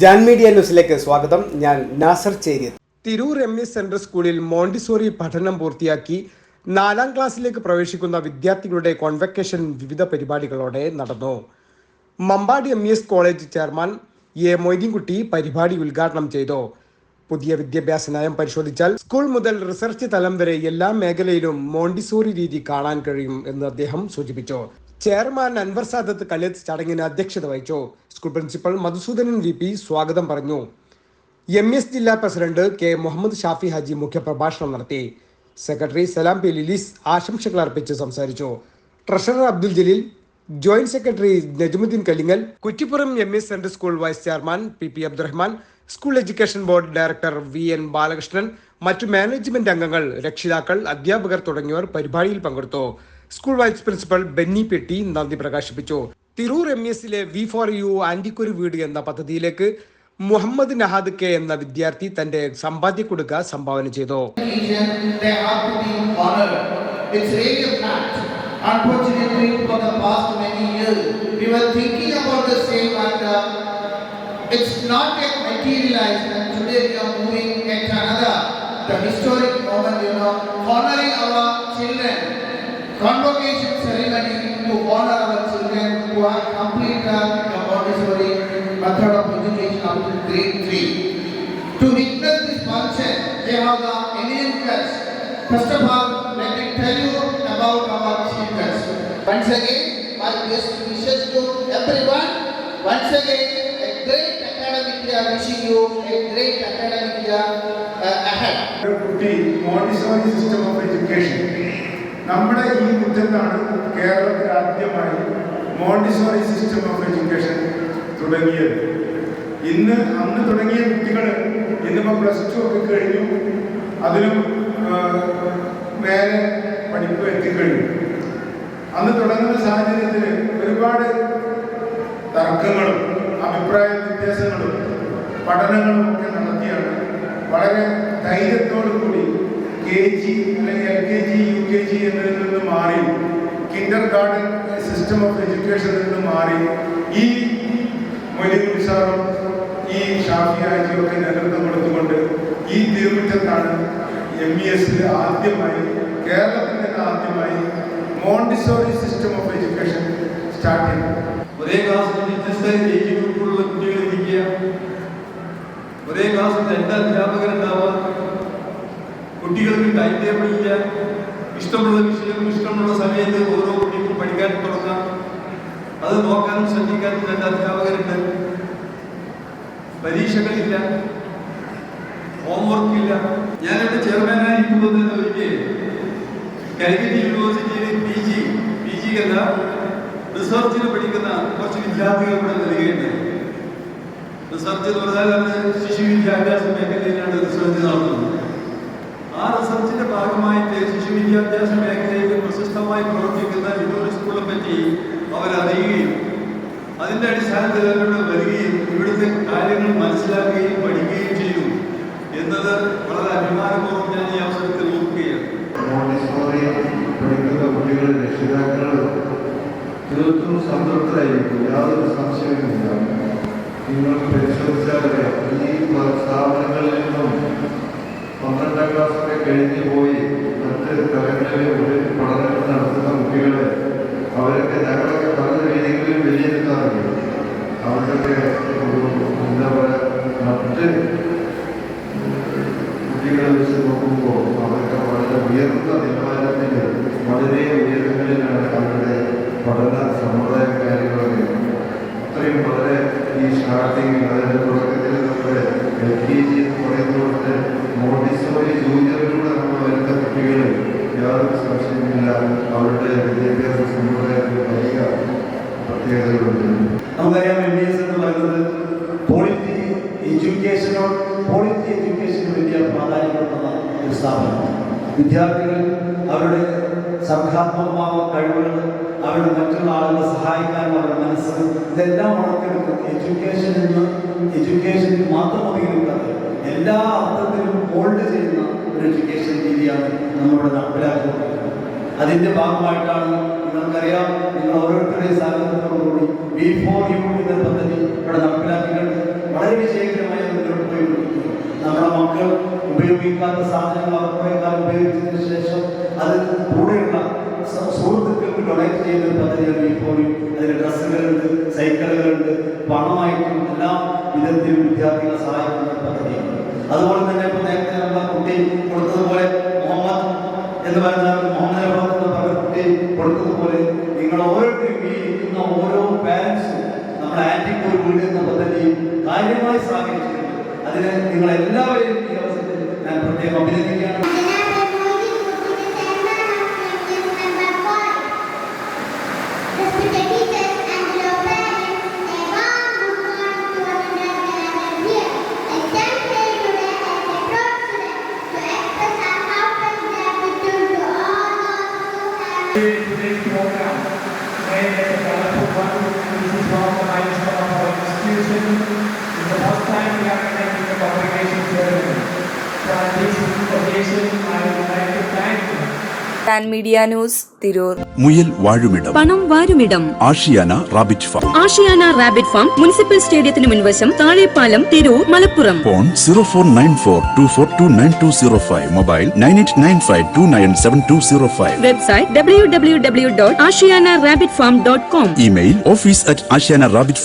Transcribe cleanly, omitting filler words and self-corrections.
Jan media ന്യൂസിലേക്ക് സ്വാഗതം. ഞാൻ നാസർ ചേരിയത്. തിരൂർ MS സെൻട്രൽ സ്കൂളിൽ മോണ്ടിസോറി പഠനം പൂർത്തിയാക്കി 4ാം ക്ലാസ്സിലേക്ക് പ്രവേശിക്കുന്ന വിദ്യാർത്ഥികളുടെ കോൺവെക്കേഷൻ വിവിധ പരിപാടികളോടെ നടന്നു. Mampadi MES college chairman A. Moideenkutty പരിപാടി ഉദ്ഘാടനം ചെയ്തു. പുതിയ വിദ്യാഭ്യാസ നയം പരിശോധിച്ചാൽ സ്കൂൾ മുതൽ റിസർച്ച് തലം വരെ എല്ലാ മേഖലയിലും മോണ്ടിസോറി രീതി കാണാൻ കഴിയും എന്ന് അദ്ദേഹം സൂചിപ്പിച്ചു. ചെയർമാൻ അൻവർ സാദത്ത് കലിത്ത് ചടങ്ങിന് അധ്യക്ഷത വഹിച്ചു. സ്കൂൾ പ്രിൻസിപ്പൽ മധുസൂദനൻ VP സ്വാഗതം പറഞ്ഞു. MES ജില്ലാ പ്രസിഡന്റ് K. മുഹമ്മദ് ഷാഫി ഹാജി മുഖ്യപ്രഭാഷണം നടത്തി. Secretary Salam P. ലിലീസ് ആശംസകൾ അർപ്പിച്ച് സംസാരിച്ചു. Treasurer Abdul Jaleel, joint secretary Najmuddin Kalingal, Kuttippuram MES central school vice chairman PP Abdurahman, school education board director VN Balakrishnan, മറ്റു മാനേജ്മെന്റ് അംഗങ്ങൾ, രക്ഷിതാക്കൾ, അധ്യാപകർ തുടങ്ങിയവർ പരിപാടിയിൽ പങ്കെടുത്തു. സ്കൂൾ വൈസ് പ്രിൻസിപ്പൽ ബെന്നി പെട്ടി നന്ദി പ്രകാശിപ്പിച്ചു. തിരൂർ MESലെ V4U ആന്റിക്കൊരു വീട് എന്ന പദ്ധതിയിലേക്ക് മുഹമ്മദ് നഹാദ് K എന്ന വിദ്യാർത്ഥി തന്റെ സമ്പാദ്യ കൊടുക്ക സംഭാവന ചെയ്തു. Unfortunately, for the past many years, we were thinking about the same matter. It's not yet materialized, and today we are moving at another, the historic moment, honoring our children. Convocation ceremony to honor our children who have completed the Montessori method of education up to grade 3. To witness this function, they have the eminent guests. First of all, let me tell you about our chief guests. Once again, my best wishes to everyone. Once again, a great academic year, wishing you a great academic year ahead. Montessori system of education. നമ്മുടെ ഈ മുറ്റത്താണ് കേരളത്തിൽ ആദ്യമായി Montessori system of education തുടങ്ങിയത്. അന്ന് തുടങ്ങിയ കുട്ടികൾ ഇന്നിപ്പോൾ +2 ഒക്കെ കഴിഞ്ഞു, അതിലും മേലെ പഠിപ്പ് എത്തിക്കഴിഞ്ഞു. അന്ന് തുടങ്ങുന്ന സാഹചര്യത്തിൽ ഒരുപാട് തർക്കങ്ങളും അഭിപ്രായ വ്യത്യാസങ്ങളും പഠനങ്ങളും ഒക്കെ നടത്തിയാണ് വളരെ ധൈര്യത്തോടു കൂടി KG അല്ലെങ്കിൽ LKG UKG എന്നതിൽ നിന്ന് മാറി കിൻഡർ ഗാർഡൻ സിസ്റ്റം ഓഫ് എഡ്യൂക്കേഷനിൽ നിന്ന് മാറി ഈ മൊയ്തീൻകുട്ടി സാറും ഈ ഷാഫി ഹാജിയും ഒക്കെ നേതൃത്വം കൊടുത്തുകൊണ്ട് ഈ തിരുമുറ്റത്താണ് MESൽ ആദ്യമായി, കേരളത്തിൽ തന്നെ ആദ്യമായി Montessori system of education start ചെയ്തത്. ഒരേ ക്ലാസ്സിൽ വ്യത്യസ്ത ഏജ് ഗ്രൂപ്പുള്ള കുട്ടികൾ ഇരിക്കുക, ഒരേ ക്ലാസ്സിൽ 2 അധ്യാപകരുണ്ടാവുക, കുട്ടികൾക്ക് ടൈം ടേബിൾ ഇല്ല, ഇഷ്ടമുള്ള വിഷയം ഇഷ്ടമുള്ള സമയത്ത് ഓരോ കുട്ടിക്കും പഠിക്കാൻ തുടങ്ങാം, അത് നോക്കാനും ശ്രദ്ധിക്കാനും 2 അധ്യാപകരുണ്ട്, പരീക്ഷകളില്ല, ഹോംവർക്ക് ഇല്ല. ഞാനിവിടെ ചെയർമാനായിരിക്കുമ്പോൾ തന്നെ ഒരിക്കൽ കാലിക്കറ്റ് യൂണിവേഴ്സിറ്റിയിൽ PG റിസർച്ചിന് പഠിക്കുന്ന കുറച്ച് വിദ്യാർത്ഥികൾ ഇവിടെ വരികയുണ്ടായി. റിസർച്ച് എന്ന് പറഞ്ഞാൽ ശിശു വിദ്യാഭ്യാസ മേഖലയിലാണ് റിസർച്ച് നടത്തുന്നത്. ആ റിസർച്ചിന്റെ ഭാഗമായിട്ട് ശിശു വിദ്യാഭ്യാസ മേഖലയിൽ പ്രശസ്തമായി പ്രവർത്തിക്കുന്ന വിനോദ സ്കൂളിനെ പറ്റി അവരറിയുകയും അതിന്റെ അടിസ്ഥാനത്തിൽ അവരോട് വരികയും ഇവിടുത്തെ കാര്യങ്ങൾ മനസ്സിലാക്കുകയും പഠിക്കുകയും ചെയ്തു എന്നത് വളരെ അഭിമാനപൂർവ്വം ഞാൻ ഈ അവസരത്തിൽ നോക്കുകയാണ്. മോണ്ടിസോറി പഠിക്കുന്ന കുട്ടികളുടെ രക്ഷിതാക്കൾ തീർത്തും സംതൃപ്തരായിരിക്കും, യാതൊരു സംശയവുമില്ല. നിങ്ങൾ പരിശോധിച്ചാൽ ഈ സ്ഥാപനങ്ങളിൽ നിന്നും 12ാം ക്ലാസ് വരെ കഴിഞ്ഞു പോയി മറ്റ് തലങ്ങളിൽ ഒരു പഠനങ്ങൾ നടത്തുന്ന കുട്ടികളെ അവരൊക്കെ ഞങ്ങളൊക്കെ പല രീതികളിലും വിലയിരുത്താറുണ്ട്. അവരുടെ എന്താ പറയുക, മറ്റ് കുട്ടികളെ വെച്ച് നോക്കുമ്പോൾ അവർക്ക് വളരെ ഉയർന്ന നിലവാരത്തിൽ വളരെ ഉയരങ്ങളിലാണ് അവരുടെ പഠന സമ്പ്രദായ കാര്യങ്ങളൊക്കെ. അത്രയും വളരെ ഈ സ്റ്റാർട്ടിങ്, അതായത് തുടക്കത്തിൽ നമ്മുടെ LKG എന്ന് പറയുന്നതുകൊണ്ട് മോണ്ടിസോറി ജൂനിയറിലൂടെ നമ്മൾ വരുന്ന കുട്ടികൾ യാതൊരു സംശയമില്ല അവരുടെ വിദ്യാഭ്യാസ സമ്പ്രദായത്തിൽ വലിയ പ്രത്യേകതകളുണ്ട്. നമുക്കറിയാം MES എന്ന് പറയുന്നത് ക്വാളിറ്റി എഡ്യൂക്കേഷന് വലിയ പ്രാധാന്യം കൊടുക്കുന്ന ഒരു സ്ഥാപനമാണ്. വിദ്യാർത്ഥികൾ അവരുടെ സർഗാത്മകമായ കഴിവുകൾ, അവരുടെ മറ്റുള്ള ആളുകളെ സഹായിക്കാൻ അവരുടെ മനസ്സ്, ഇതെല്ലാം വളർത്തിയെടുക്കും. എഡ്യൂക്കേഷനിൽ മാത്രം ഒതുങ്ങിയിരിക്കുന്നത് എല്ലാ അർത്ഥത്തിലും ഹോൾഡ് ചെയ്യുന്ന ഒരു എഡ്യൂക്കേഷൻ രീതിയാണ് നമ്മളിവിടെ നടപ്പിലാക്കുന്നത്. അതിൻ്റെ ഭാഗമായിട്ടാണ് നിങ്ങൾക്കറിയാം, നിങ്ങൾ ഓരോരുത്തരുടെയും സഹകരണത്തോടുകൂടി V4U എന്ന പദ്ധതി ഇവിടെ നടപ്പിലാക്കിയിട്ടുണ്ട്. വളരെ ഉപയോഗിക്കാനുള്ള സാധനങ്ങൾ അവർ കുറേ കാലം ഉപയോഗിച്ചതിന് ശേഷം അത് കൂടെയുള്ള സുഹൃത്തുക്കൾക്ക് ഡൊണേറ്റ് ചെയ്യുന്ന ഒരു പദ്ധതിയാണ് ഇപ്പോൾ. അതിൽ ഡ്രസ്സുകളുണ്ട്, സൈക്കിളുകളുണ്ട്, പണമായിട്ടും എല്ലാ വിധത്തിലും വിദ്യാർത്ഥികളെ സഹായിക്കുന്ന ഒരു പദ്ധതിയാണ്. അതുപോലെ തന്നെ ഇപ്പോൾ നേരത്തെ നമ്മുടെ കുട്ടി കൊടുത്തതുപോലെ മുഹമ്മദ് എന്ന് പറയുന്ന കുട്ടി കൊടുത്തതുപോലെ നിങ്ങൾ ഓരോരുത്തരും ഈ ഇരിക്കുന്ന ഓരോ പാരൻസും നമ്മുടെ ആന്റിക്ക് ഒരു വീട് എന്ന പദ്ധതിയും കാര്യമായി സഹകരിച്ചിട്ടുണ്ട്. അതിന് നിങ്ങളെല്ലാവരെയും ഈ അവസരത്തിൽ ഞാൻ പ്രത്യേകം അഭിനന്ദിക്കുകയാണ്. Today's program, where the Galapur one, this is one of the milestones of our institution. It's the first time we are connecting the congregation ceremony. So on this occasion, I would like to thank you. Media news Tirur. മുയൽ വാഴുമിടം, പണം വാരുമിടം, Ashiyana rabbit farm. Ashiyana rabbit farm municipal സ്റ്റേഡിയത്തിന് മുൻവശം, Tazhepalam, Tirur, Malappuram. Phone 049424290205, mobile 9895297205. Website www.ashiyanarabbitfarm.com. Email office@ashiyanarabbitfarm.com.